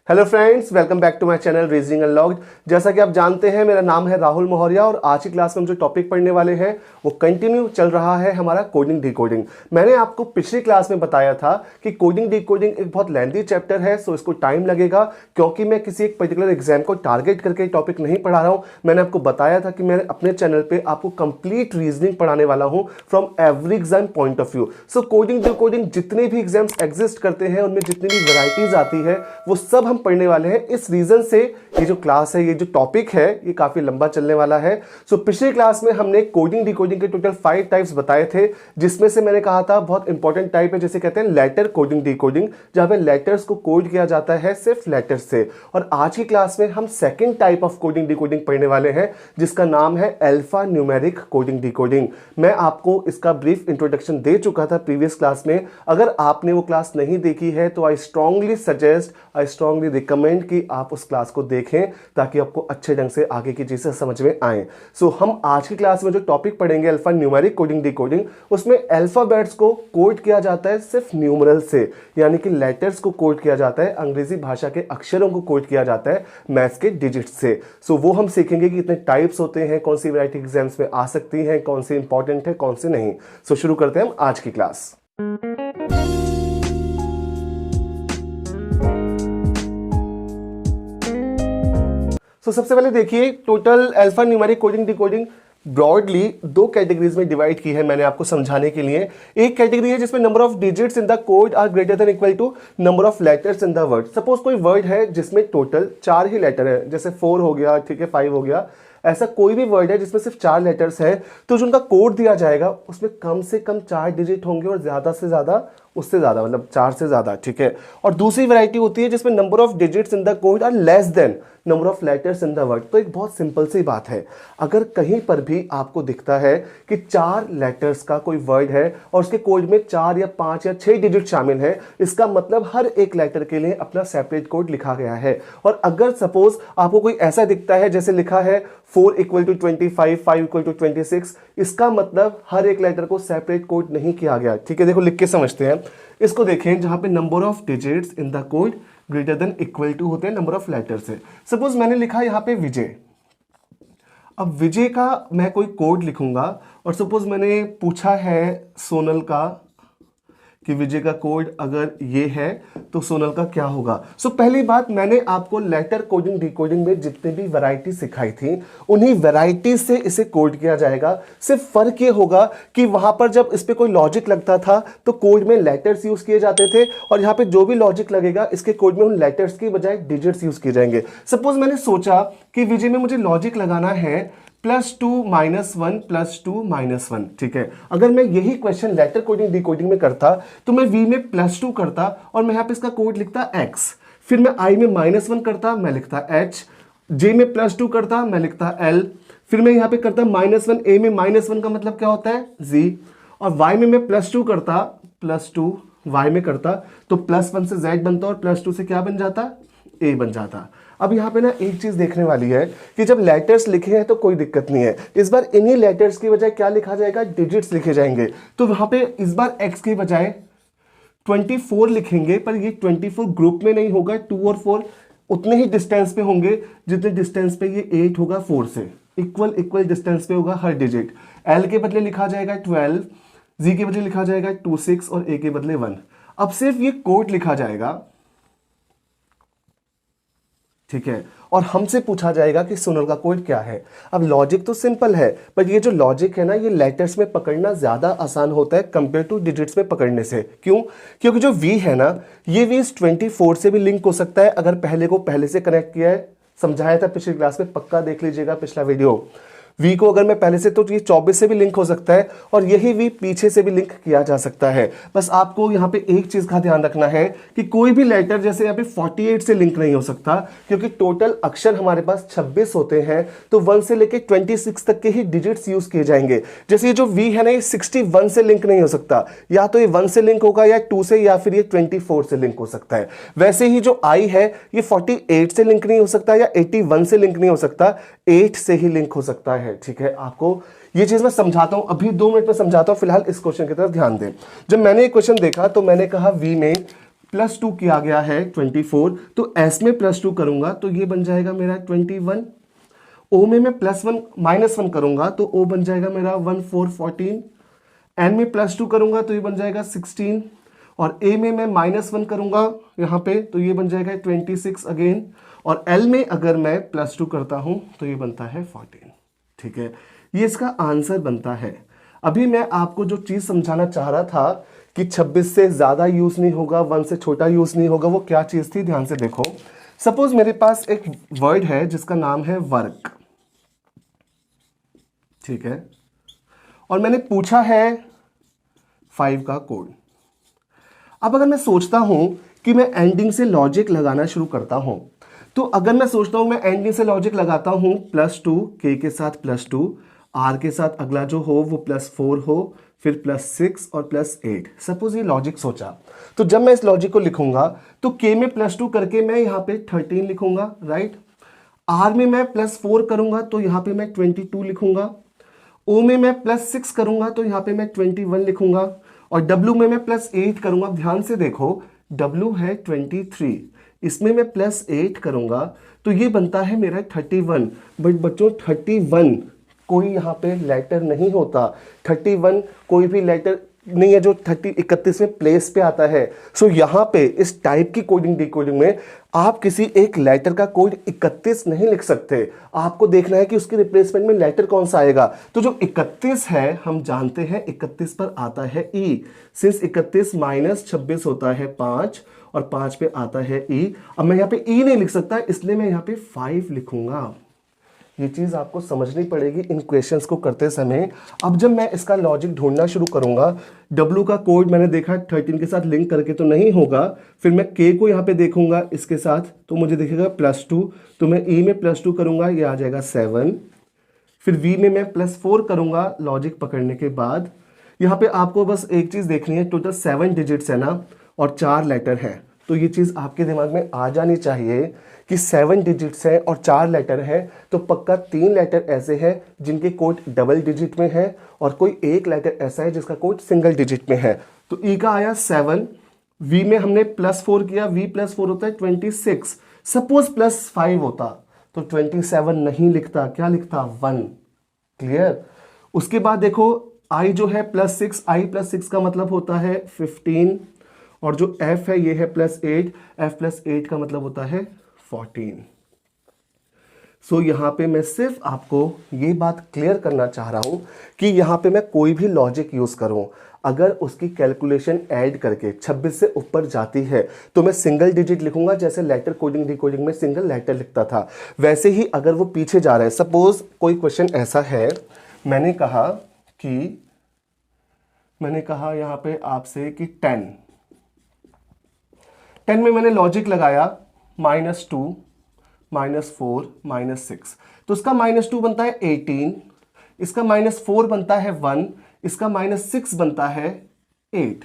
Hello friends, welcome back to my channel reasoning unlocked. जैसा कि आप जानते हैं, मेरा नाम है राहुल मौर्या और आज की क्लास में हम जो टॉपिक पढ़ने वाले हैं वो कंटिन्यू चल रहा है हमारा कोडिंग डिकोडिंग। मैंने आपको पिछली क्लास में बताया था कि कोडिंग डिकोडिंग एक बहुत लेंथी चैप्टर है, सो इसको टाइम लगेगा क्योंकि मैं किसी एक पर्टिकुलर एग्जाम को टारगेट करके टॉपिक नहीं पढ़ा रहा हूँ। मैंने आपको बताया था कि मैं अपने चैनल पर आपको कंप्लीट रीजनिंग पढ़ाने वाला हूँ from every exam point of view. So coding decoding जितने भी एग्जाम्स एग्जिस्ट करते हैं उनमें जितनी भी वेराइटीज आती है वो सब हम पढ़ने वाले हैं। इस रीजन से ये जो क्लास है, ये जो टॉपिक है, ये काफी लंबा चलने वाला है। सो पिछली क्लास में हमने कोडिंग डिकोडिंग के टोटल 5 टाइप्स बताए थे, जिसमें से मैंने कहा था बहुत इंपॉर्टेंट टाइप है जिसे कहते हैं लेटर कोडिंग डिकोडिंग, जहां पे लेटर्स को कोड किया जाता है सिर्फ लेटर्स से। और आज की क्लास में हम second type of coding decoding पढ़ने वाले हैं जिसका नाम है अल्फा न्यूमेरिक कोडिंग डिकोडिंग। मैं आपको इसका ब्रीफ इंट्रोडक्शन दे चुका था प्रीवियस क्लास में। अगर आपने वो क्लास नहीं देखी है तो I strongly suggest, I strongly recommend कि आप उस क्लास को देखें ताकि आपको अच्छे ढंग से आगे की चीजें समझ में आए। सो हम आज की क्लास में जो टॉपिक पढ़ेंगे अल्फा न्यूमेरिक कोडिंग डिकोडिंग, उसमें अल्फाबेट्स को कोड किया जाता है सिर्फ न्यूमरल से, यानी कि लेटर्स को कोड किया जाता है, अंग्रेजी भाषा के अक्षरों को कोड किया जाता है मैथ्स के डिजिट से। सो वो हम सीखेंगे कि इतने टाइप्स होते हैं, कौन सी वैरायटी एग्जाम्स में आ सकती हैं, कौन सी इंपॉर्टेंट है, कौन सी नहीं। सो शुरू करते हैं हम आज की क्लास। तो सबसे पहले देखिए, total alpha numeric coding decoding broadly 2 categories में डिवाइड की है मैंने आपको समझाने के लिए। एक कैटेगरी है जिसमें number of digits in the code are greater than equal to number of letters in the word. Suppose कोई वर्ड है जिसमें टोटल 4 ही लेटर है, जैसे 4 हो गया, ठीक है, 5 हो गया, ऐसा कोई भी वर्ड है जिसमें सिर्फ 4 लेटर्स है, तो जो उनका कोड दिया जाएगा उसमें कम से कम 4 डिजिट होंगे और ज्यादा से ज्यादा उससे ज्यादा, मतलब 4 से ज्यादा, ठीक है। और दूसरी वैरायटी होती है जिसमें number of digits in the code are less than number of letters in the word. तो एक बहुत सिंपल सी बात है, अगर कहीं पर भी आपको दिखता है कि 4 लेटर्स का कोई वर्ड है और उसके कोड में 4 या 5 या 6 डिजिट शामिल है, इसका मतलब हर एक लेटर के लिए अपना सेपरेट कोड लिखा गया है। और अगर सपोज आपको कोई ऐसा दिखता है जैसे लिखा है 4 = 25, 5 = 26, इसका मतलब हर एक लेटर को सेपरेट कोड नहीं किया गया, ठीक है। देखो लिख के समझते हैं इसको। देखें जहां पे number of digits in the code greater than equal to होते हैं नंबर ऑफ लेटर से। सपोज मैंने लिखा यहां पे विजय। अब विजय का मैं कोई कोड लिखूंगा और सपोज मैंने पूछा है सोनल का कि विजय का कोड अगर ये है तो सोनल का क्या होगा। सो पहली बात, मैंने आपको लेटर कोडिंग डिकोडिंग में जितनी भी वैरायटी सिखाई थी उन्हीं वैरायटी से इसे कोड किया जाएगा। सिर्फ फर्क ये होगा कि वहां पर जब इस पे कोई लॉजिक लगता था तो कोड में लेटर्स यूज किए जाते थे, और यहाँ पे जो भी लॉजिक लगेगा इसके कोड में उन लेटर्स की बजाय डिजिट्स यूज किए जाएंगे। सपोज मैंने सोचा कि विजय में मुझे लॉजिक लगाना है +2 - 1 +2 - 1, ठीक है। अगर मैं यही क्वेश्चन लेटर कोडिंग डिकोडिंग में करता तो मैं V में +2 करता और मैं यहां पे इसका कोड लिखता X, फिर मैं I में -1 करता, मैं लिखता H, J में +2 करता, मैं लिखता L, फिर मैं यहां पे करता -1, A में -1 का मतलब क्या होता है Z, और Y में मैं +2 करता, +2 Y में करता तो +1 से Z बनता और +2 से क्या बन जाता, A बन जाता। अब यहाँ पे ना एक चीज देखने वाली है कि जब लेटर्स लिखे हैं तो कोई दिक्कत नहीं है, इस बार इन्हीं लेटर्स की बजाय क्या लिखा जाएगा, डिजिट्स लिखे जाएंगे। तो वहां पे इस बार X की बजाय 24 लिखेंगे, पर ये 24 ग्रुप में नहीं होगा, 2 और 4 उतने ही डिस्टेंस पे होंगे जितने डिस्टेंस पे ये 8 होगा 4 से, इक्वल डिस्टेंस पे होगा हर डिजिट। L के बदले लिखा जाएगा 12, Z के बदले लिखा जाएगा 26 और A के बदले 1। अब सिर्फ ये कोड लिखा जाएगा, ठीक है, और हमसे पूछा जाएगा कि सोनल का कोड क्या है। अब लॉजिक तो सिंपल है, पर ये जो लॉजिक है ना, ये लेटर्स में पकड़ना ज्यादा आसान होता है कंपेयर टू डिजिट्स में पकड़ने से। क्यों? क्योंकि जो V है ना, ये V इस 24 से भी लिंक हो सकता है अगर पहले को पहले से कनेक्ट किया है। समझाया था पिछली क्लास में, पक्का देख लीजिएगा पिछला वीडियो। V को अगर मैं पहले से, तो ये 24 से भी लिंक हो सकता है और यही V पीछे से भी लिंक किया जा सकता है। बस आपको यहाँ पे एक चीज का ध्यान रखना है कि कोई भी लेटर जैसे यहाँ पे 48 से लिंक नहीं हो सकता, क्योंकि टोटल अक्षर हमारे पास 26 होते हैं, तो 1 से लेके 26 तक के ही डिजिट्स यूज किए जाएंगे। जैसे ये जो V है ना, ये 61 से लिंक नहीं हो सकता, या तो ये 1 से लिंक होगा या 2 से, या फिर ये 24 से लिंक हो सकता है। वैसे ही जो I है ये 48 से लिंक नहीं हो सकता या 81 से लिंक नहीं हो सकता, 8 से ही लिंक हो सकता है, ठीक है। आपको ये चीज मैं समझाता हूं, अभी 2 मिनट में समझाता हूं, फिलहाल इस क्वेश्चन की तरफ ध्यान दें। जब मैंने एक क्वेश्चन देखा तो मैंने कहा V में +2 किया गया है 24, तो S में +2 करूंगा तो ये बन जाएगा मेरा 21। O में मैं -1 करूंगा तो O बन जाएगा मेरा 1 4 14। N में +2 करूंगा तो ये बन जाएगा 16, और A में मैं -1 करूंगा यहाँ पे तो ये बन जाएगा 26 अगेन, और L में अगर मैं +2 करता हूं तो ये बनता है 14। ठीक है, ये इसका आंसर बनता है। अभी मैं आपको जो चीज समझाना चाह रहा था कि 26 से ज्यादा यूज नहीं होगा, 1 से छोटा यूज नहीं होगा, वो क्या चीज थी, ध्यान से देखो। सपोज मेरे पास एक वर्ड है जिसका नाम है वर्क, ठीक है, और मैंने पूछा है 5 का कोड। अब अगर मैं सोचता हूं कि मैं एंडिंग से लॉजिक लगाना शुरू करता हूं, तो अगर मैं सोचता हूं मैं एंडिंग से लॉजिक लगाता हूं +2, K के साथ +2, R के साथ अगला जो हो वो +4 हो, फिर +6 और +8, सपोज ये लॉजिक सोचा, तो जब मैं इस लॉजिक को लिखूंगा तो K में +2 करके मैं यहाँ पे 13 लिखूंगा, राइट। R में मैं +4 करूंगा तो यहाँ पे मैं 22 लिखूंगा, O में मैं +6 करूंगा तो यहाँ पे मैं 21 लिखूंगा, और W में मैं +8 करूंगा। ध्यान से देखो, W है 23, इसमें मैं +8 करूंगा तो ये बनता है मेरा 31। बट बच्चों 31 कोई यहाँ पे लेटर नहीं होता, 31 कोई भी लेटर नहीं है जो 31वें प्लेस पे आता है। सो यहाँ पे इस टाइप की कोडिंग डिकोडिंग में आप किसी एक लेटर का कोड 31 नहीं लिख सकते, आपको देखना है कि उसके रिप्लेसमेंट में लेटर कौन सा आएगा। तो जो 31 है हम जानते हैं 31 पर आता है ई, सिंस 31 -26 होता है 5, और 5 पे आता है ई। अब मैं यहाँ पे ई नहीं लिख सकता, इसलिए मैं यहाँ पे 5 लिखूंगा। ये चीज आपको समझनी पड़ेगी इन क्वेश्चंस को करते समय। अब जब मैं इसका लॉजिक ढूंढना शुरू करूंगा, W का कोड मैंने देखा 13 के साथ लिंक करके तो नहीं होगा, फिर मैं K को यहाँ पे देखूंगा इसके साथ तो मुझे दिखेगा +2, तो मैं E में +2 करूंगा, ये आ जाएगा 7, फिर V में मैं +4 करूंगा लॉजिक पकड़ने के बाद। यहाँ पे आपको बस एक चीज देखनी है, टोटल 7 डिजिट्स है ना, और 4 लेटर है, तो ये चीज आपके दिमाग में आ जानी चाहिए कि 7 डिजिट्स है और 4 लेटर है, तो पक्का 3 लेटर ऐसे हैं जिनके कोड डबल डिजिट में है, और कोई एक लेटर ऐसा है जिसका कोड सिंगल डिजिट में है। तो ई का आया 7, वी में हमने +4 किया, v +4 होता है 26, सपोज +5 होता तो 27 नहीं लिखता, क्या लिखता 1। क्लियर। उसके बाद देखो i जो है +6, i +6 का मतलब होता है 15, और जो f है ये है +8, f +8 का मतलब होता है 14। सो यहां पे मैं सिर्फ आपको ये बात क्लियर करना चाह रहा हूं कि यहां पे मैं कोई भी लॉजिक यूज करूं, अगर उसकी कैलकुलेशन ऐड करके 26 से ऊपर जाती है तो मैं सिंगल डिजिट लिखूंगा, जैसे लेटर कोडिंग डिकोडिंग में सिंगल लेटर लिखता था, वैसे ही अगर वो पीछे जा रहा है। सपोज कोई क्वेश्चन ऐसा है, मैंने कहा यहां पे आपसे कि 10 में मैंने लॉजिक लगाया -2, -4, -6, तो इसका -2 बनता है 18, इसका -4 बनता है 1, इसका -6 बनता है 8।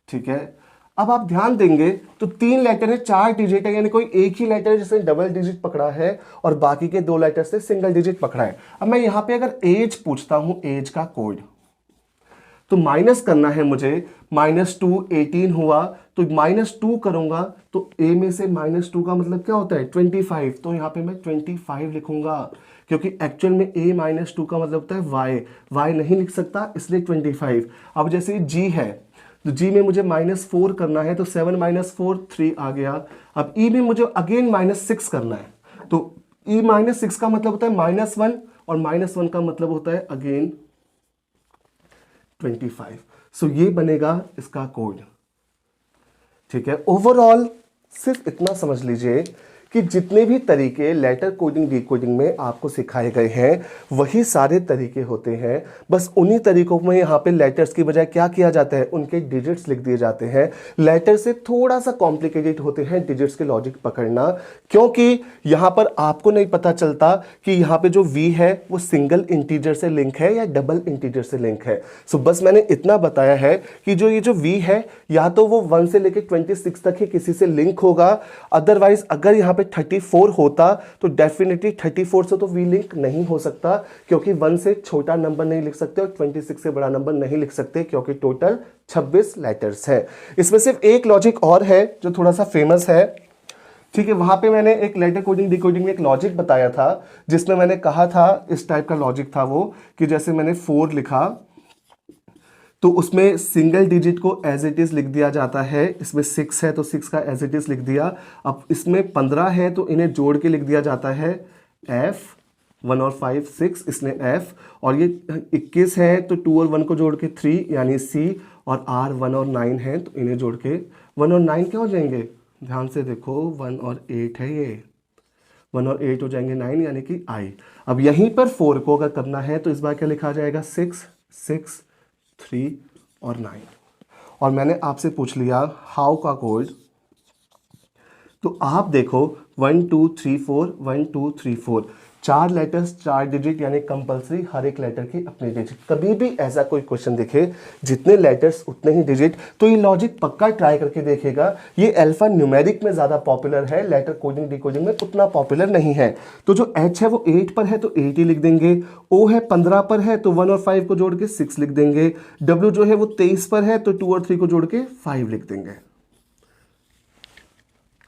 ठीक है, अब आप ध्यान देंगे तो 3 लेटर है, 4 डिजिट है, यानी कोई एक ही लेटर है जिसने डबल डिजिट पकड़ा है और बाकी के 2 लेटर से सिंगल डिजिट पकड़ा है। अब मैं यहां पे अगर एज पूछता हूं, एज का कोड, तो माइनस करना है मुझे, -2 18 हुआ तो -2 करूंगा तो a में से -2 का मतलब क्या होता है 25, तो यहां पे मैं 25 लिखूंगा, क्योंकि एक्चुअल में a -2 का मतलब होता है y नहीं लिख सकता, इसलिए 25। अब जैसे g है तो g में मुझे -4 करना है, तो 7 -4 3 आ गया। अब e में मुझे अगेन -6 करना है, तो e -6 का मतलब होता है -1, और -1 का मतलब होता है अगेन 25। सो ये बनेगा इसका कोड। ठीक है, ओवरऑल सिर्फ इतना समझ लीजिए कि जितने भी तरीके लेटर कोडिंग डिकोडिंग में आपको सिखाए गए हैं वही सारे तरीके होते हैं, बस उन्हीं तरीकों में यहाँ पे लेटर्स की बजाय क्या किया जाता है, उनके डिजिट्स लिख दिए जाते हैं। लेटर से थोड़ा सा कॉम्प्लिकेटेड होते हैं डिजिट्स के लॉजिक पकड़ना, क्योंकि यहाँ पर आपको नहीं पता चलता कि यहाँ पे जो v है वो सिंगल इंटीजर से लिंक है या डबल इंटीजर से लिंक है। सो बस मैंने इतना बताया है कि ये जो v है या तो वो 1 से लेकर 26 तक ही किसी से लिंक होगा, अदरवाइज अगर यहाँ पे 34 होता तो डेफिनेटली 34 से तो वी लिंक नहीं हो सकता, क्योंकि 1 से छोटा नंबर नहीं लिख सकते और 26 से बड़ा नंबर नहीं लिख सकते, क्योंकि टोटल 26 लेटर्स है। इसमें सिर्फ एक लॉजिक और है जो थोड़ा सा फेमस है, ठीक है। वहां पे मैंने एक लेटर कोडिंग डिकोडिंग में एक लॉजिक बताया था, जिसमें मैंने कहा था, इस टाइप का लॉजिक था वो, कि जैसे मैंने 4 लिखा तो उसमें सिंगल डिजिट को एज इट इज लिख दिया जाता है। इसमें 6 है तो 6 का एज इट इज लिख दिया। अब इसमें 15 है तो इन्हें जोड़ के लिख दिया जाता है F, 1 और 5 6 इसलिए F, और ये 21 है तो 2 और 1 को जोड़ के 3 यानी C, और R 1 और 9 है तो इन्हें जोड़ के 1 और 9 क्या हो जाएंगे, ध्यान से देखो, 1 और 8 है, ये 1 और 8 हो जाएंगे 9 यानी कि I। अब यहीं पर 4 को अगर करना है तो इस बार क्या लिखा जाएगा, 6 6 3 और 9। और मैंने आपसे पूछ लिया हाउ का कोड, तो आप देखो 1 2 3 4 1 2 3 4 4 लेटर्स 4 डिजिट, यानी कंपलसरी हर एक लेटर की अपनी डिजिट। कभी भी ऐसा कोई क्वेश्चन दिखे जितने लेटर्स उतने ही डिजिट, तो ये लॉजिक पक्का ट्राई करके देखेगा। ये अल्फा न्यूमेरिक में ज़्यादा पॉपुलर है, लेटर कोडिंग डिकोडिंग में उतना पॉपुलर नहीं है। तो जो H है वो 8 पर है तो 8 ही लिख देंगे, O है 15 पर है तो 1 और 5 को जोड़ के 6 लिख देंगे, W जो है वो 23 पर है तो 2 और 3 को जोड़ के 5 लिख देंगे।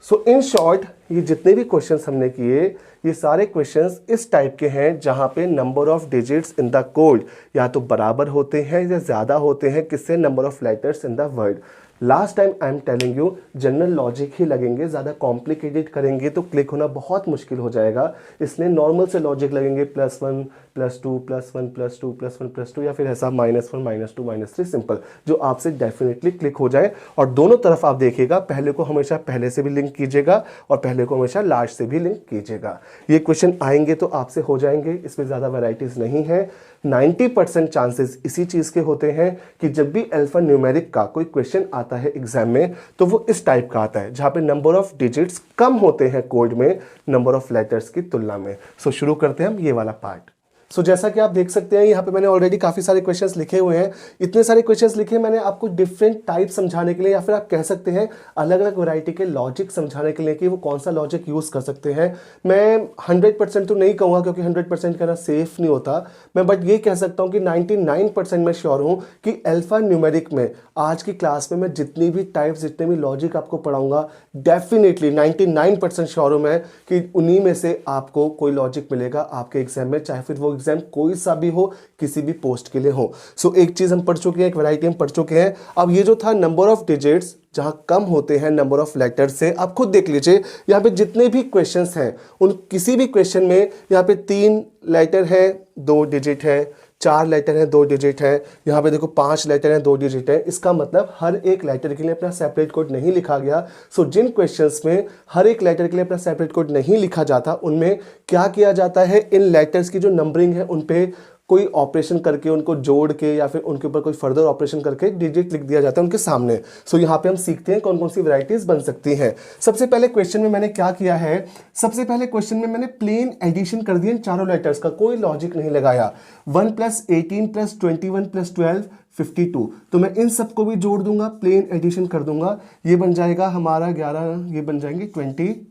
सो इन शॉर्ट, ये जितने भी क्वेश्चंस हमने किए, ये सारे क्वेश्चंस इस टाइप के हैं जहां पे number of digits in the code या तो बराबर होते हैं या ज्यादा होते हैं किससे, number of letters in the word. Last time I am telling you, general logic ही लगेंगे, ज़्यादा कॉम्प्लिकेटेड करेंगे तो क्लिक होना बहुत मुश्किल हो जाएगा, इसलिए नॉर्मल से लॉजिक लगेंगे, +1 +2 +1 +2 +1 +2, या फिर ऐसा -1 -2 -3, सिंपल, जो आपसे डेफिनेटली क्लिक हो जाए। और दोनों तरफ आप देखिएगा, पहले को हमेशा पहले से भी लिंक कीजिएगा और पहले को हमेशा लास्ट से भी लिंक कीजिएगा। ये क्वेश्चन आएंगे तो आपसे हो जाएंगे, इसमें ज़्यादा वैरायटीज़ नहीं है। 90% चांसेस इसी चीज़ के होते हैं कि जब भी अल्फा न्यूमेरिक का कोई क्वेश्चन आता है एग्जाम में तो वो इस टाइप का आता है, जहाँ पे नंबर ऑफ डिजिट्स कम होते हैं कोड में नंबर ऑफ लेटर्स की तुलना में। सो शुरू करते हैं हम ये वाला पार्ट। सो जैसा कि आप देख सकते हैं, यहाँ पे मैंने ऑलरेडी काफ़ी सारे क्वेश्चंस लिखे हुए हैं। इतने सारे क्वेश्चंस लिखे मैंने आपको डिफरेंट टाइप समझाने के लिए, या फिर आप कह सकते हैं अलग अलग वैरायटी के लॉजिक समझाने के लिए कि वो कौन सा लॉजिक यूज़ कर सकते हैं। मैं 100% तो नहीं कहूँगा, क्योंकि 100% कहना सेफ नहीं होता मैं, बट ये कह सकता हूँ कि 99% मैं श्योर हूँ कि अल्फा न्यूमेरिक में आज की क्लास में मैं जितनी भी टाइप्स, जितने भी लॉजिक आपको पढ़ाऊंगा, डेफिनेटली 99% श्योर हूँ मैं कि उन्हीं में से आपको कोई लॉजिक मिलेगा आपके एग्जाम में, चाहे फिर वो एग्जाम कोई सा भी हो, किसी भी पोस्ट के लिए हो। सो एक चीज हम पढ़ चुके हैं, एक वैरायटी हम पढ़ चुके हैं। अब ये जो था नंबर ऑफ डिजिट्स जहां कम होते हैं नंबर ऑफ लेटर्स से, आप खुद देख लीजिए यहाँ पे जितने भी क्वेश्चंस हैं उन किसी भी क्वेश्चन में यहाँ पे 3 लेटर है 2 डिजिट है, 4 लेटर है 2 डिजिट है, यहाँ पे देखो 5 लेटर है 2 डिजिट है। इसका मतलब हर एक लेटर के लिए अपना सेपरेट कोड नहीं लिखा गया। सो जिन क्वेश्चंस में हर एक लेटर के लिए अपना सेपरेट कोड नहीं लिखा जाता, उनमें क्या किया जाता है, इन लेटर्स की जो नंबरिंग है उन पे कोई ऑपरेशन करके, उनको जोड़ के या फिर उनके ऊपर कोई फर्दर ऑपरेशन करके डिजिट लिख दिया जाता है उनके सामने। सो यहाँ पे हम सीखते हैं कौन कौन सी वैरायटीज बन सकती हैं। सबसे पहले क्वेश्चन में मैंने क्या किया है, सबसे पहले क्वेश्चन में मैंने प्लेन एडिशन कर दिया इन चारों लेटर्स का, कोई लॉजिक नहीं लगाया। 1 + 18 + 21 + 12 52, तो मैं इन सबको भी जोड़ दूंगा, प्लेन एडिशन कर दूंगा, ये बन जाएगा हमारा 11, ये बन जाएंगे 26।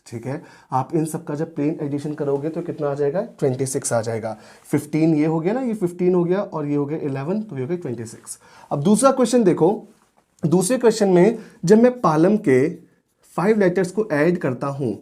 ठीक है, आप इन सब का जब प्लेन एडिशन करोगे तो कितना आ जाएगा, 26 आ जाएगा। 15 ये हो गया ना, ये 15 हो गया, और ये हो गया 11, तो ये हो गया 26। अब दूसरा क्वेश्चन देखो, दूसरे क्वेश्चन में जब मैं पालम के 5 लेटर्स को ऐड करता हूं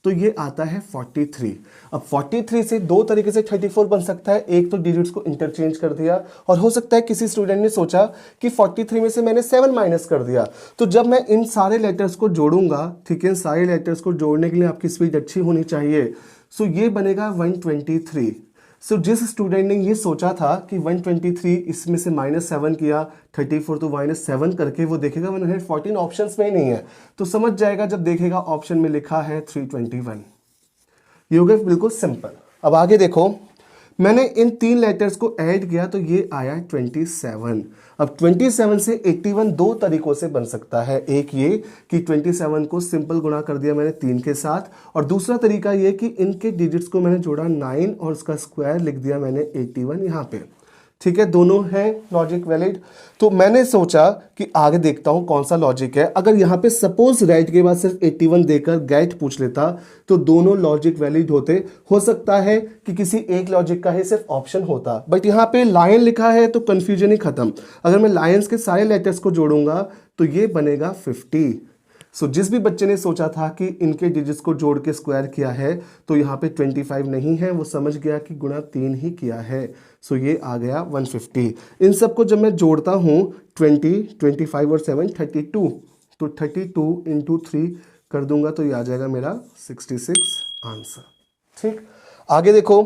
तो ये आता है 43। अब 43 से दो तरीके से 34 बन सकता है। एक तो डिजिट्स को इंटरचेंज कर दिया, और हो सकता है किसी स्टूडेंट ने सोचा कि 43 में से मैंने 7 माइनस कर दिया। तो जब मैं इन सारे लेटर्स को जोड़ूंगा, ठीक है, सारे लेटर्स को जोड़ने के लिए आपकी स्पीड अच्छी होनी चाहिए। सो ये बनेगा 123। सो जिस स्टूडेंट ने ये सोचा था कि 123 इसमें से -7 किया, 34 तो -7 करके वो देखेगा 114 ऑप्शंस में ही नहीं है, तो समझ जाएगा जब देखेगा ऑप्शन में लिखा है 321। ये हो गया बिल्कुल सिंपल। अब आगे देखो, मैंने इन 3 लेटर्स को ऐड किया तो ये आया 27। अब 27 से 81 दो तरीकों से बन सकता है। एक ये कि 27 को सिंपल गुणा कर दिया मैंने 3 के साथ, और दूसरा तरीका ये कि इनके डिजिट्स को मैंने जोड़ा 9 और उसका स्क्वायर लिख दिया मैंने 81 यहाँ पे। ठीक है, दोनों हैं लॉजिक वैलिड। तो मैंने सोचा कि आगे देखता हूं कौन सा लॉजिक है। अगर यहां पे सपोज राइट के बाद सिर्फ 81 देकर गेट पूछ लेता तो दोनों लॉजिक वैलिड होते। हो सकता है कि किसी एक लॉजिक का ही सिर्फ ऑप्शन होता, बट यहां पे लायन लिखा है तो कंफ्यूजन ही खत्म। अगर मैं लायंस के सारे लेटर्स को जोड़ूंगा तो ये बनेगा 50। सो जिस भी बच्चे ने सोचा था कि इनके डिजिट्स को जोड़ के स्क्वायर किया है तो यहाँ पे 25 नहीं है, वो समझ गया कि गुणा 3 ही किया है। सो ये आ गया 150। इन सबको जब मैं जोड़ता हूँ 20, 25 और 7 32, तो 32 इंटू 3 कर दूंगा तो ये आ जाएगा मेरा 66 आंसर। ठीक, आगे देखो,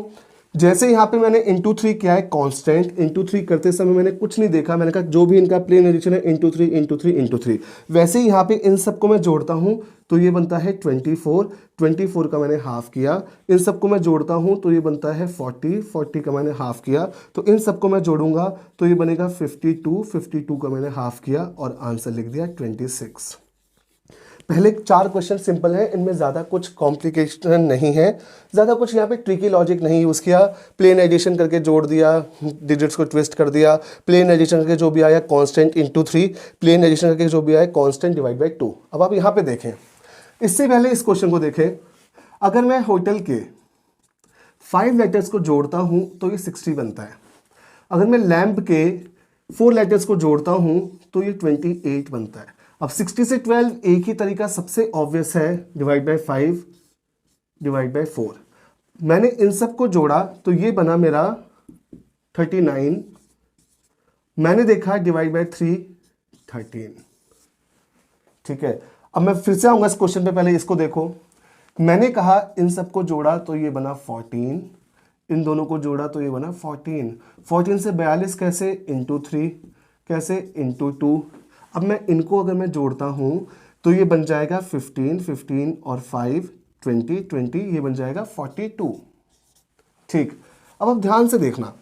जैसे यहाँ पे मैंने इंटू 3 किया है कांस्टेंट, इंटू 3 करते समय मैंने कुछ नहीं देखा, मैंने कहा जो भी इनका प्लेन एडिशन है इंटू 3 इंटू 3 इंटू 3। वैसे ही यहाँ पे इन सबको मैं जोड़ता हूँ तो ये बनता है 24, 24 का मैंने हाफ किया। इन सबको मैं जोड़ता हूँ तो ये बनता है 40, 40 का मैंने हाफ किया। तो इन सबको मैं जोड़ूंगा तो ये बनेगा 52, 52 का मैंने हाफ किया और आंसर लिख दिया 26। पहले 4 क्वेश्चन सिंपल है, इनमें ज़्यादा कुछ कॉम्प्लिकेशन नहीं है, ज़्यादा कुछ यहाँ पे ट्रिकी लॉजिक नहीं यूज़ किया। प्लेन एडिशन करके जोड़ दिया, डिजिट्स को ट्विस्ट कर दिया, प्लेन एडिशन करके जो भी आया कांस्टेंट इंटू 3, प्लेन एडिशन करके जो भी आया कांस्टेंट डिवाइड बाई 2। अब आप यहाँ पे देखें, इससे पहले इस क्वेश्चन को देखें। अगर मैं होटल के 5 लेटर्स को जोड़ता हूँ तो ये 60 बनता है। अगर मैं लैम्प के 4 लेटर्स को जोड़ता हूँ तो ये 28 बनता है। अब 60 से 12 एक ही तरीका सबसे ऑब्वियस है, डिवाइड बाय 5 डिवाइड बाय 4। मैंने इन सब को जोड़ा तो ये बना मेरा 39। मैंने देखा डिवाइड बाय 3 13। ठीक है, अब मैं फिर से आऊंगा इस क्वेश्चन पे, पहले इसको देखो। मैंने कहा इन सब को जोड़ा तो ये बना 14, इन दोनों को जोड़ा तो ये बना 14। 14 से 42 कैसे, इंटू 3 कैसे, इंटू 2। अब मैं इनको अगर मैं जोड़ता हूं तो ये बन जाएगा 15, 15 और 5 20, 20, ये बन जाएगा 42। ठीक, अब आप ध्यान से देखना,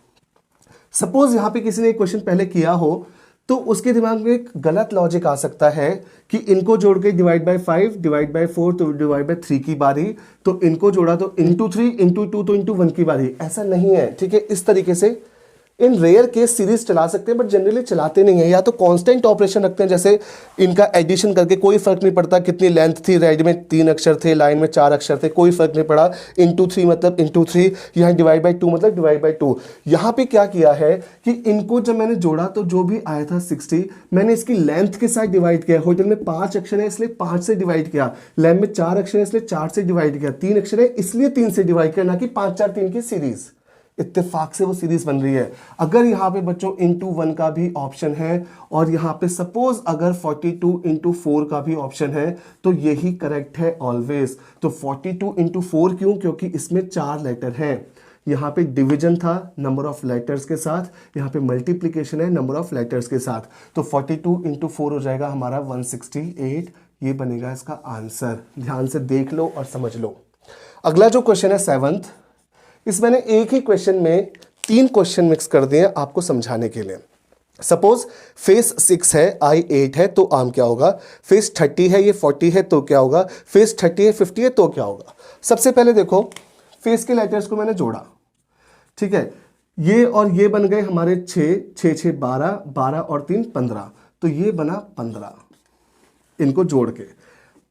सपोज यहां पे किसी ने एक क्वेश्चन पहले किया हो तो उसके दिमाग में एक गलत लॉजिक आ सकता है कि इनको जोड़ के डिवाइड बाय 5 डिवाइड बाय 4 तो डिवाइड बाय 3 की बारी, तो इनको जोड़ा तो इंटू 3 इंटू 2 तो इंटू 1 की बारी। ऐसा नहीं है, ठीक है। इस तरीके से इन रेयर केस सीरीज चला सकते हैं बट जनरली चलाते नहीं है। या तो कांस्टेंट ऑपरेशन रखते हैं, जैसे इनका एडिशन करके कोई फर्क नहीं पड़ता कितनी लेंथ थी, रेड में 3 अक्षर थे, लाइन में 4 अक्षर थे, कोई फर्क नहीं पड़ा। इंटू 3 मतलब इंटू 3, यहाँ डिवाइड बाई 2 मतलब डिवाइड बाई 2। यहाँ पे क्या किया है कि इनको जब मैंने जोड़ा तो जो भी आया था 60, मैंने इसकी लेंथ के साथ डिवाइड किया। होटल में 5 अक्षर है इसलिए 5 से डिवाइड किया, लैम्प में 4 अक्षर है इसलिए 4 से डिवाइड किया, 3 अक्षर है इसलिए 3 से डिवाइड किया, ना कि 5 4 3 की सीरीज। इत्तेफाक से वो सीरीज बन रही है। अगर यहाँ पे बच्चों इंटू 1 का भी ऑप्शन है और यहाँ पे सपोज अगर 42 इंटू 4 का भी ऑप्शन है तो यही करेक्ट है ऑलवेज। तो 42 इंटू 4 क्यों? क्योंकि इसमें 4 लेटर हैं। यहाँ पे डिवीजन था नंबर ऑफ लेटर्स के साथ, यहाँ पे मल्टीप्लीकेशन है नंबर ऑफ लेटर्स के साथ। तो 42 इंटू 4 हो जाएगा हमारा 168, ये बनेगा इसका आंसर। ध्यान से देख लो और समझ लो। अगला जो क्वेश्चन है 7th, इस मैंने एक ही क्वेश्चन में 3 क्वेश्चन मिक्स कर दिए आपको समझाने के लिए। सपोज फेस 6 है, आई 8 है तो आम क्या होगा, फेस 30 है, ये 40 है तो क्या होगा, फेस 30 है 50 है तो क्या होगा। सबसे पहले देखो फेस के लेटर्स को मैंने जोड़ा, ठीक है, ये और ये बन गए हमारे 6 6 6 12, 12 और 3 15, तो ये बना 15 इनको जोड़ के।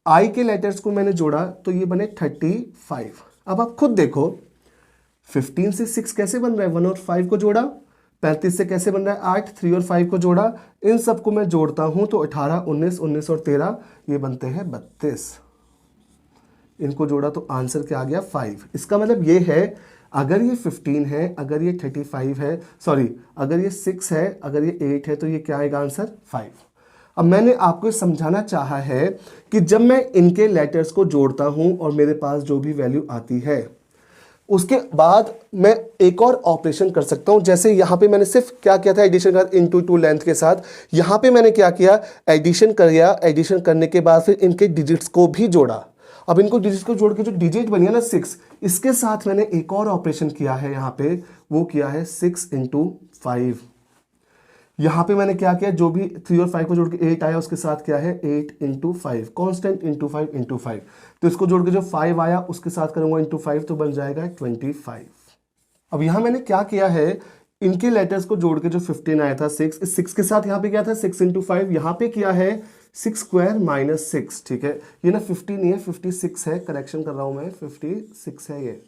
आई के लेटर्स को मैंने जोड़ा तो ये बने 35। अब आप खुद देखो 15 से 6 कैसे बन रहा है, 1 और 5 को जोड़ा, 35 से कैसे बन रहा है 8, 3 और 5 को जोड़ा, इन सबको मैं जोड़ता हूं तो 18 19 19 और 13 ये बनते हैं 32। इनको जोड़ा तो आंसर क्या आ गया 5। इसका मतलब ये है अगर ये 15 है, अगर ये 35 है, सॉरी अगर ये 6 है, अगर ये 8 है तो ये क्या आएगा आंसर 5। अब मैंने आपको समझाना चाहा है कि जब मैं इनके लेटर्स को जोड़ता हूं और मेरे पास जो भी वैल्यू आती है उसके बाद मैं एक और ऑपरेशन कर सकता हूं। जैसे यहां पे मैंने सिर्फ क्या किया था, एडिशन कर इंटू 2 लेंथ के साथ। यहां पे मैंने क्या किया, एडिशन कर दिया, एडिशन करने के बाद फिर इनके डिजिट्स को भी जोड़ा। अब इनको डिजिट्स को जोड़ के जो डिजिट बनी है ना 6, इसके साथ मैंने एक और ऑपरेशन किया है यहाँ पे, वो किया है 6 इंटू 5। यहाँ पे मैंने क्या किया, जो भी 3 और 5 को जोड़ के 8 आया उसके साथ क्या है 8 इंटू 5, कॉन्स्टेंट इंटू 5 इंटू 5। तो इसको जोड़ के जो 5 आया उसके साथ करूंगा इंटू 5 तो बन जाएगा 25। अब यहाँ मैंने क्या किया है, इनके लेटर्स को जोड़ के जो 15 आया था 6, इस 6 के साथ यहाँ पे क्या था 6 इंटू 5, यहाँ पे क्या है 6 स्क्वायर माइनस 6, ठीक है। ये ना 50 नहीं है 56 है, करेक्शन कर रहा हूँ मैं, 56 है ये।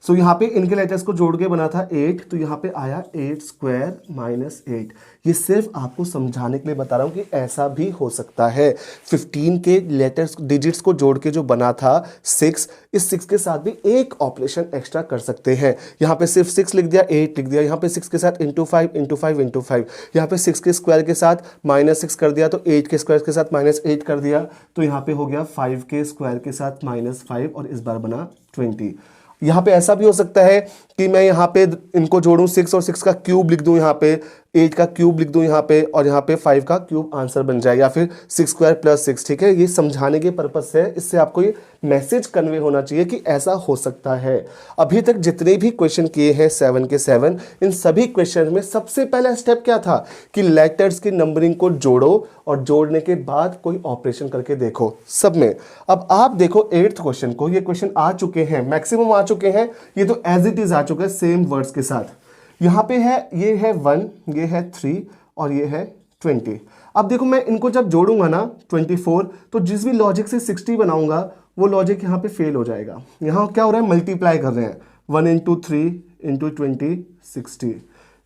सो यहाँ पे इनके लेटर्स को जोड़ के बना था 8, तो यहाँ पे आया 8 स्क्वायर माइनस 8। ये सिर्फ आपको समझाने के लिए बता रहा हूँ कि ऐसा भी हो सकता है। 15 के लेटर्स डिजिट्स को जोड़ के जो बना था 6, इस 6 के साथ भी एक ऑपरेशन एक्स्ट्रा कर सकते हैं। यहाँ पे सिर्फ 6 लिख दिया, 8 लिख दिया, यहाँ पे 6 के साथ इंटू 5 इंटू 5 इंटू 5, यहाँ पे 6 के स्क्वायर के साथ माइनस 6 कर दिया, तो 8 के स्क्वायर के साथ माइनस 8 कर दिया, तो यहाँ पे हो गया 5 के स्क्वायर के साथ माइनस 5 और इस बार बना 20। यहाँ पे ऐसा भी हो सकता है कि मैं यहाँ पे इनको जोड़ूं 6 और 6 का क्यूब लिख दूं, यहाँ पे 8 का क्यूब लिख दूं यहाँ पे, और यहाँ पे 5 का क्यूब आंसर बन जाए, या फिर 6 स्क्वायर प्लस 6, ठीक है। ये समझाने के पर्पज से, इससे आपको ये मैसेज कन्वे होना चाहिए कि ऐसा हो सकता है। अभी तक जितने भी क्वेश्चन किए हैं 7 के 7, इन सभी क्वेश्चन में सबसे पहला स्टेप क्या था कि लेटर्स की नंबरिंग को जोड़ो और जोड़ने के बाद कोई ऑपरेशन करके देखो सब में। अब आप देखो 8th क्वेश्चन को, ये क्वेश्चन आ चुके हैं, मैक्सिमम आ चुके हैं, ये तो एज इट इज आ चुके हैं सेम वर्ड्स के साथ। यहाँ पे है, ये है 1, ये है 3 और ये है 20। अब देखो मैं इनको जब जोड़ूंगा ना 24, तो जिस भी लॉजिक से 60 बनाऊंगा वो लॉजिक यहाँ पे फेल हो जाएगा। यहाँ क्या हो रहा है, मल्टीप्लाई कर रहे हैं, 1 इंटू 3 इंटू 20 60,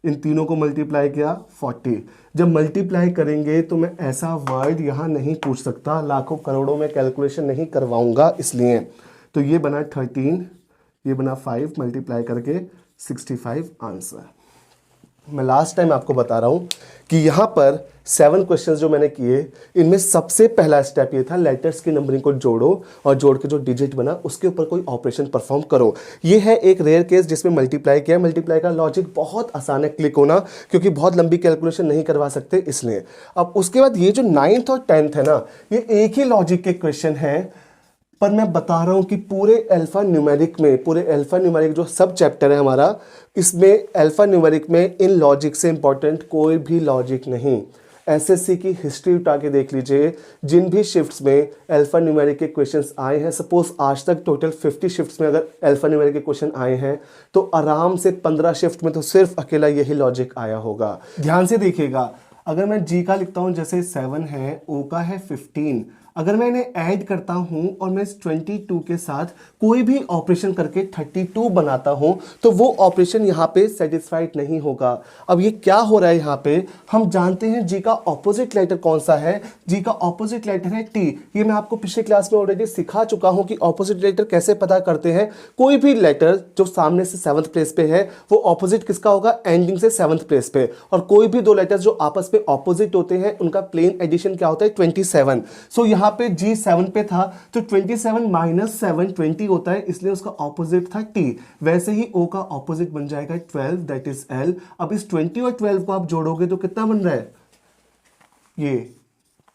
इन तीनों को मल्टीप्लाई किया 40। जब मल्टीप्लाई करेंगे तो मैं ऐसा वर्ड यहाँ नहीं पूछ सकता, लाखों करोड़ों में कैलकुलेशन नहीं करवाऊंगा, इसलिए तो ये बना 13, ये बना 5 मल्टीप्लाई करके 65 आंसर। मैं लास्ट टाइम आपको बता रहा हूँ कि यहाँ पर 7 क्वेश्चंस जो मैंने किए, इनमें सबसे पहला स्टेप ये था लेटर्स की नंबरिंग को जोड़ो और जोड़ के जो डिजिट बना उसके ऊपर कोई ऑपरेशन परफॉर्म करो। ये है एक रेयर केस जिसमें मल्टीप्लाई किया। मल्टीप्लाई का लॉजिक बहुत आसान है क्लिक होना, क्योंकि बहुत लंबी कैलकुलेशन नहीं करवा सकते इसलिए। अब उसके बाद ये जो 9th और 10th है ना, ये एक ही लॉजिक के क्वेश्चन है, पर मैं बता रहा हूं कि पूरे अल्फा न्यूमेरिक में, पूरे अल्फा न्यूमेरिक जो सब चैप्टर है हमारा, इसमें अल्फा न्यूमेरिक में इन लॉजिक से इंपॉर्टेंट कोई भी लॉजिक नहीं। एसएससी की हिस्ट्री उठा के देख लीजिए, जिन भी शिफ्ट्स में अल्फा न्यूमेरिक के क्वेश्चंस आए हैं, सपोज आज तक टोटल 50 शिफ्ट्स में अगर अल्फा न्यूमेरिक के क्वेश्चन आए हैं, तो आराम से 15 शिफ्ट में तो सिर्फ अकेला यही लॉजिक आया होगा। ध्यान से देखिएगा, अगर मैं जी का लिखता हूं जैसे 7 है, ओ का है 15, अगर मैं इन्हें ऐड करता हूं और मैं इस 22 के साथ कोई भी ऑपरेशन करके 32 बनाता हूं, तो वो ऑपरेशन यहां पे सेटिस्फाइड नहीं होगा। अब ये क्या हो रहा है यहाँ पे, हम जानते हैं जी का ऑपोजिट लेटर कौन सा है, जी का ऑपोजिट लेटर है टी। ये मैं आपको पिछले क्लास में ऑलरेडी सिखा चुका हूं कि ऑपोजिट लेटर कैसे पता करते हैं। कोई भी लेटर जो सामने से 7th प्लेस पे है, वो ऑपोजिट किसका होगा, एंडिंग से 7th प्लेस पे। और कोई भी दो लेटर्स जो आपस में ऑपोजिट होते हैं, उनका प्लेन एडिशन क्या होता है, 27। सो यहाँ पे जी 7 पे था, तो 27 माइनस 7 20 होता है, इसलिए उसका ऑपोजिट था टी। वैसे ही ओ का ऑपोजिट बन जाएगा 12, दैट इज एल। अब इस 20 और 12 को आप जोड़ोगे तो कितना बन रहा है, ये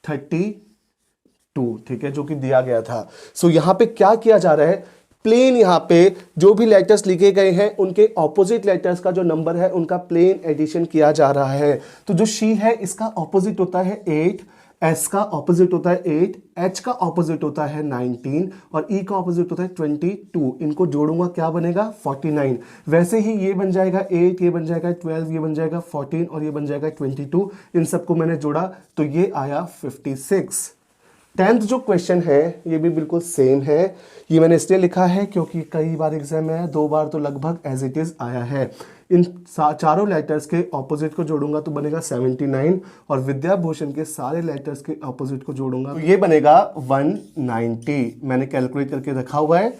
32, ठीक है, जो कि दिया गया था। सो यहां पे क्या किया जा रहा है, प्लेन यहाँ पे जो भी लेटर्स लिखे गए हैं उनके ऑपोजिट लेटर्स का जो नंबर है उनका प्लेन एडिशन किया जा रहा है। तो जो शी है इसका ऑपोजिट होता है 8, एस का ऑपोजिट होता है 8, एच का ऑपोजिट होता है 19 और ई का ऑपोजिट होता है 22। इनको जोड़ूंगा क्या बनेगा, 49। वैसे ही ये बन जाएगा 8, ये बन जाएगा 12, ये बन जाएगा 14 और ये बन जाएगा 22। इन सबको मैंने जोड़ा तो ये आया 56। 10th जो क्वेश्चन है ये भी बिल्कुल सेम है। ये मैंने इसलिए लिखा है क्योंकि कई बार एग्जाम में 2 बार तो लगभग एज इट इज आया है। इन चारों लेटर्स के ऑपोजिट को जोड़ूंगा तो बनेगा 79 और विद्याभूषण के सारे लेटर्स के ऑपोजिट को जोड़ूंगा तो ये बनेगा 190। मैंने कैलकुलेट करके रखा हुआ है।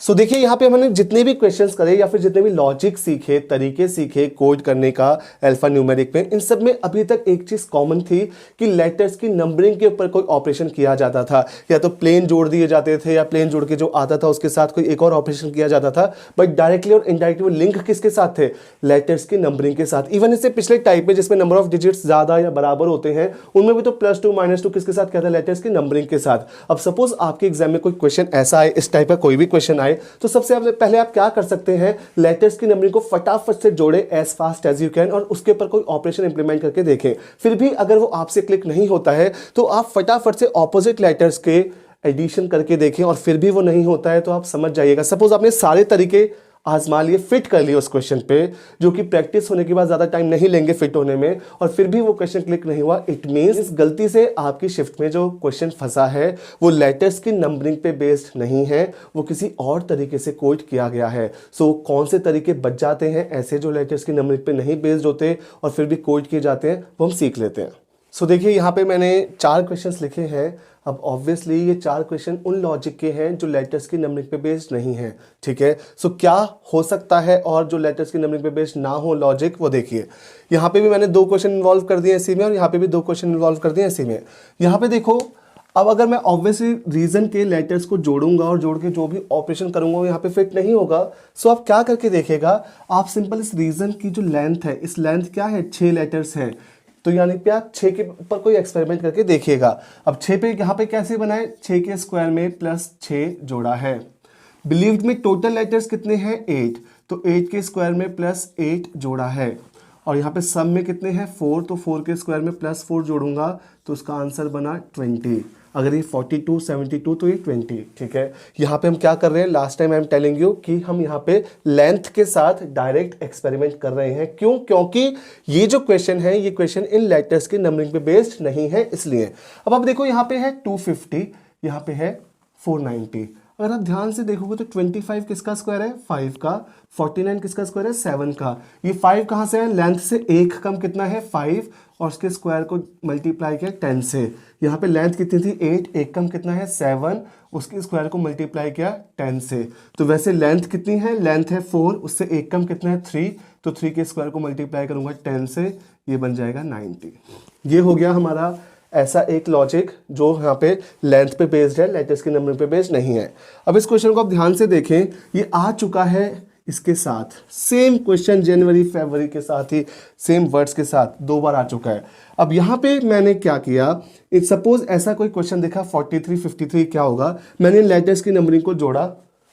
सो देखिए यहाँ पे हमने जितने भी क्वेश्चंस करे या फिर जितने भी लॉजिक सीखे, तरीके सीखे कोड करने का अल्फा न्यूमेरिक में, इन सब में अभी तक एक चीज कॉमन थी कि लेटर्स की नंबरिंग के ऊपर कोई ऑपरेशन किया जाता था, या तो प्लेन जोड़ दिए जाते थे या प्लेन जोड़ के जो आता था उसके साथ कोई एक और ऑपरेशन किया जाता था। बट डायरेक्टली और इनडायरेक्टली लिंक किसके साथ थे, लेटर्स की नंबरिंग के साथ। इवन इससे पिछले टाइप में जिसमें नंबर ऑफ डिजिट्स ज्यादा या बराबर होते हैं, उनमें भी तो +2 -2 किसके साथ क्या था, लेटर्स की नंबरिंग के साथ। अब सपोज आपके एग्जाम में कोई क्वेश्चन ऐसा आए, इस टाइप का कोई भी क्वेश्चन आए, तो सबसे पहले आप क्या कर सकते हैं, लेटर्स की नंबरिंग को फटाफट से जोड़े as fast as you can और उसके ऊपर कोई ऑपरेशन इंप्लीमेंट करके देखें। फिर भी अगर वो आपसे क्लिक नहीं होता है तो आप फटाफट से ऑपोजिट लेटर्स के एडिशन करके देखें और फिर भी वो नहीं होता है तो आप समझ जाइएगा। सपोज आपने सारे तरीके आजमा लिए, फिट कर लिए उस क्वेश्चन पे, जो कि प्रैक्टिस होने के बाद ज़्यादा टाइम नहीं लेंगे फिट होने में, और फिर भी वो क्वेश्चन क्लिक नहीं हुआ, इट मीन्स गलती से आपकी शिफ्ट में जो क्वेश्चन फंसा है वो लेटर्स की नंबरिंग पे बेस्ड नहीं है, वो किसी और तरीके से कोड किया गया है। सो कौन से तरीके बच जाते हैं ऐसे जो लेटर्स की नंबरिंग पे नहीं बेस्ड होते और फिर भी कोड किए जाते हैं, वो हम सीख लेते हैं। सो देखिए यहाँ पे मैंने 4 क्वेश्चंस लिखे हैं। अब ऑब्वियसली ये 4 क्वेश्चन उन लॉजिक के हैं जो लेटर्स की नंबरिंग पे बेस्ड नहीं है, ठीक है। सो क्या हो सकता है और जो लेटर्स की नंबरिंग पे बेस्ड ना हो लॉजिक, वो देखिए। यहाँ पे भी मैंने 2 क्वेश्चन इन्वॉल्व कर दिए इसी में, और यहाँ पे भी 2 क्वेश्चन इन्वॉल्व कर दिए इसी में। यहाँ पे देखो, अब अगर मैं ऑब्वियसली रीजन के लेटर्स को जोड़ूंगा और जोड़ के जो भी ऑपरेशन करूंगा वो यहाँ पे फिट नहीं होगा। सो आप क्या करके देखेगा, आप सिंपल इस रीजन की जो लेंथ है, इस लेंथ क्या है, 6 लेटर्स है, तो यानी पे आप 6 के ऊपर कोई एक्सपेरिमेंट करके देखिएगा। अब 6 पे यहाँ पे कैसे बनाए, 6 के स्क्वायर में प्लस 6 जोड़ा है। बिलीव्ड में टोटल लेटर्स कितने हैं, 8, तो 8 के स्क्वायर में प्लस 8 जोड़ा है। और यहाँ पे सम में कितने हैं, 4, तो 4 के स्क्वायर में प्लस 4 जोड़ूंगा तो उसका आंसर बना 20। अगर ये 42, 72 तो ये 20, ठीक है। यहाँ पे हम क्या कर रहे हैं, last time I am telling you कि हम यहाँ पे लेंथ के साथ डायरेक्ट एक्सपेरिमेंट कर रहे हैं। क्यों, क्योंकि ये जो क्वेश्चन है ये क्वेश्चन इन लेटर्स की नंबरिंग पे बेस्ड नहीं है, इसलिए। अब आप देखो यहाँ पे है 250, यहाँ पे है 490। अगर आप ध्यान से देखोगे तो 25 किसका स्क्वायर है, 5 का। 49 किसका स्क्वायर है, 7 का। ये 5 कहाँ से है, लेंथ से 1 कम कितना है, 5, और उसके स्क्वायर को मल्टीप्लाई किया 10 से। यहाँ पे लेंथ कितनी थी, 8, 1 कम कितना है, 7, उसके स्क्वायर को मल्टीप्लाई किया 10 से। तो वैसे लेंथ कितनी है, लेंथ है 4, उससे 1 कम कितना है, 3, तो 3 के स्क्वायर को मल्टीप्लाई करूंगा 10 से, ये बन जाएगा 90। ये हो गया हमारा ऐसा एक लॉजिक जो यहाँ पे लेंथ पे बेस्ड है, लेटर्स की नंबरिंग पे बेस्ड नहीं है। अब इस क्वेश्चन को आप ध्यान से देखें, ये आ चुका है इसके साथ, सेम क्वेश्चन जनवरी फरवरी के साथ ही, सेम वर्ड्स के साथ 2 बार आ चुका है। अब यहाँ पे मैंने क्या किया, इट सपोज ऐसा कोई क्वेश्चन देखा 43, 53, क्या होगा, मैंने लेटर्स की नंबरिंग को जोड़ा,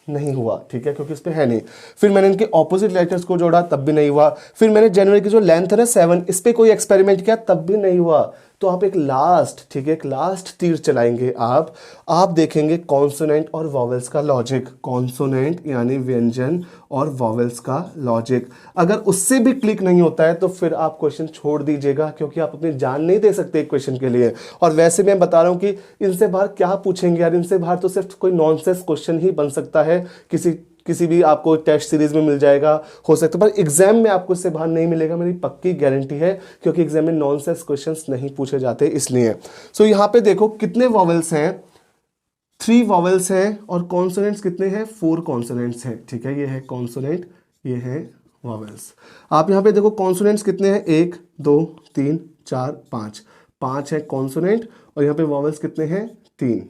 नहीं हुआ, ठीक है, क्योंकि इस पे है नहीं। फिर मैंने इनके ऑपोजिट लेटर्स को जोड़ा, तब भी नहीं हुआ। फिर मैंने जनवरी की जो लेंथ है ना 7, इस पे कोई एक्सपेरिमेंट किया, तब भी नहीं हुआ। तो आप एक लास्ट, ठीक है, एक लास्ट तीर चलाएंगे आप देखेंगे कॉन्सोनेंट और वॉवेल्स का लॉजिक, कॉन्सोनेंट यानी व्यंजन और वॉवेल्स का लॉजिक। अगर उससे भी क्लिक नहीं होता है तो फिर आप क्वेश्चन छोड़ दीजिएगा, क्योंकि आप अपनी जान नहीं दे सकते एक क्वेश्चन के लिए। और वैसे मैं बता रहा हूं कि इनसे बाहर क्या पूछेंगे यार, इनसे बाहर तो सिर्फ कोई नॉनसेंस क्वेश्चन ही बन सकता है, किसी भी आपको टेस्ट सीरीज में मिल जाएगा, हो सकता है, पर एग्जाम में आपको इससे बाहर नहीं मिलेगा, मेरी पक्की गारंटी है, क्योंकि एग्जाम में नॉनसेंस क्वेश्चंस नहीं पूछे जाते इसलिए। सो यहाँ पे देखो कितने वॉवेल्स हैं, 3 वॉवेल्स हैं, और कॉन्सोनेंट्स कितने हैं, 4 कॉन्सोनेंट्स हैं, ठीक है। ये है कॉन्सोनेंट, ये है वॉवेल्स। आप यहाँ पे देखो कॉन्सोनेंट्स कितने हैं, 1, 2, 3, 4, 5 है कॉन्सोनेंट, और यहाँ पे वॉवेल्स कितने हैं, 3।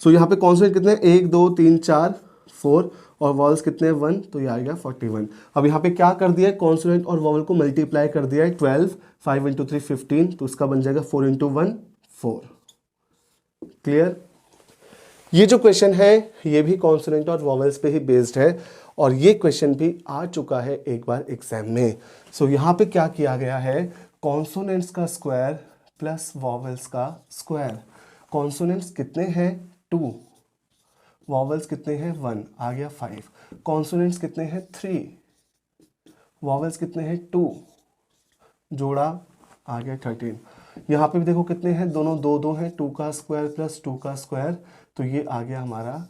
सो यहाँ पे कॉन्सोनेंट कितने हैं, 1, 2, 3, 4, 4, और वॉवल्स कितने हैं, 1, तो ये आएगा 41। अब यहाँ पे क्या कर दिया है, कॉन्सोनेंट और वॉवल को मल्टीप्लाई कर दिया है, 12, 5 इंटू 3 15, तो उसका बन जाएगा 4 इंटू 1 4। क्लियर। ये जो क्वेश्चन है ये भी कॉन्सोनेंट और वॉवल्स पे ही बेस्ड है, और ये क्वेश्चन भी आ चुका है एक बार एग्जाम में। सो यहाँ पे क्या किया गया है, कॉन्सोनेंट्स का स्क्वायर प्लस वॉवल्स का स्क्वायर। कॉन्सोनेंट्स कितने हैं, 2, वॉवल्स कितने हैं, 1, आ गया 5। कॉन्सोनेंट्स कितने हैं, 3, वॉवल्स कितने हैं, 2, जोड़ा आ गया 13। यहाँ पे भी देखो कितने हैं, दोनों 2 2 हैं, 2 का स्क्वायर प्लस 2 का स्क्वायर, तो ये आ गया हमारा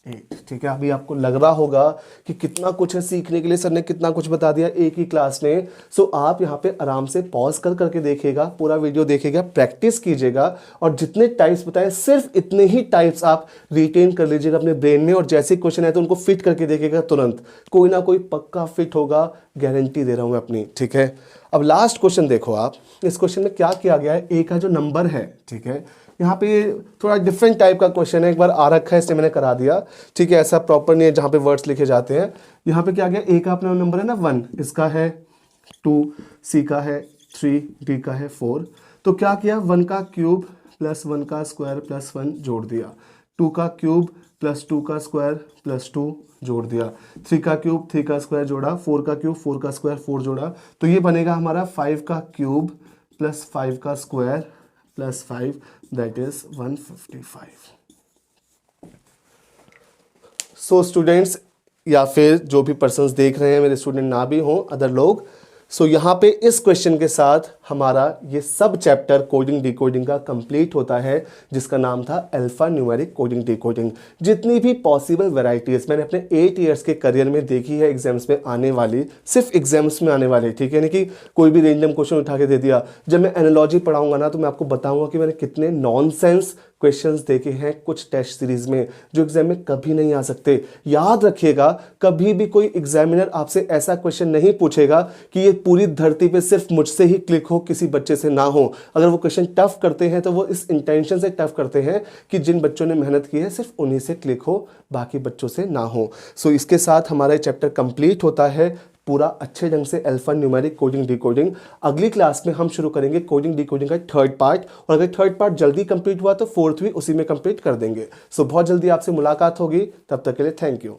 8, ठीक है। अभी आपको लग रहा होगा कि कितना कुछ है सीखने के लिए, सर ने कितना कुछ बता दिया एक ही क्लास में। सो आप यहाँ पे आराम से पॉज करके देखिएगा, पूरा वीडियो देखिएगा, प्रैक्टिस कीजिएगा, और जितने टाइप्स बताए सिर्फ इतने ही टाइप्स आप रिटेन कर लीजिएगा अपने ब्रेन में, और जैसे क्वेश्चन है तो उनको फिट करके देखिएगा, तुरंत कोई ना कोई पक्का फिट होगा, गारंटी दे रहा हूँ मैं अपनी, ठीक है। अब लास्ट क्वेश्चन देखो आप, इस क्वेश्चन में क्या किया गया है, ए का जो नंबर है, ठीक है, यहाँ पे थोड़ा डिफरेंट टाइप का क्वेश्चन है, एक बार आ रखा है इसलिए मैंने करा दिया, ठीक है। ऐसा प्रॉपर नहीं है जहाँ पे वर्ड्स लिखे जाते हैं। यहाँ पे क्या गया, ए का अपना नंबर है ना 1, इसका है 2, सी का है 3, डी का है 4, तो क्या किया, 1 का क्यूब प्लस 1 का स्क्वायर प्लस 1 जोड़ दिया, 2 का क्यूब प्लस 2 का स्क्वायर प्लस 2 जोड़ दिया, 3 का क्यूब 3 का स्क्वायर जोड़ा, 4 का क्यूब 4 का स्क्वायर 4 जोड़ा, तो ये बनेगा हमारा 5 का क्यूब प्लस 5 का square plus 5, that is 155। So students, या फिर जो भी पर्सन्स देख रहे हैं मेरे स्टूडेंट ना भी हों, अदर लोग, सो यहाँ पे इस क्वेश्चन के साथ हमारा ये सब चैप्टर कोडिंग डिकोडिंग का कंप्लीट होता है, जिसका नाम था अल्फा न्यूमेरिक कोडिंग डिकोडिंग। जितनी भी पॉसिबल वैरायटीज मैंने अपने 8 इयर्स के करियर में देखी है एग्जाम्स में आने वाली, सिर्फ एग्जाम्स में आने वाली, ठीक है, यानी कि कोई भी रेंडम क्वेश्चन उठा के दे दिया। जब मैं एनालॉजी पढ़ाऊंगा ना तो मैं आपको बताऊंगा कि मैंने कितने नॉनसेंस क्वेश्चंस देखे हैं कुछ टेस्ट सीरीज में जो एग्जाम में कभी नहीं आ सकते। याद रखिएगा, कभी भी कोई एग्जामिनर आपसे ऐसा क्वेश्चन नहीं पूछेगा कि ये पूरी धरती पे सिर्फ मुझसे ही क्लिक हो, किसी बच्चे से ना हो। अगर वो क्वेश्चन टफ करते हैं तो वो इस इंटेंशन से टफ करते हैं कि जिन बच्चों ने मेहनत की है सिर्फ उन्हीं से क्लिक हो, बाकी बच्चों से ना हो। सो इसके साथ हमारा चैप्टर कंप्लीट होता है पूरा अच्छे ढंग से, अल्फा न्यूमेरिक कोडिंग डिकोडिंग। अगली क्लास में हम शुरू करेंगे कोडिंग डिकोडिंग का 3rd पार्ट, और अगर 3rd पार्ट जल्दी कंप्लीट हुआ तो 4th भी उसी में कंप्लीट कर देंगे। सो बहुत जल्दी आपसे मुलाकात होगी, तब तक के लिए थैंक यू।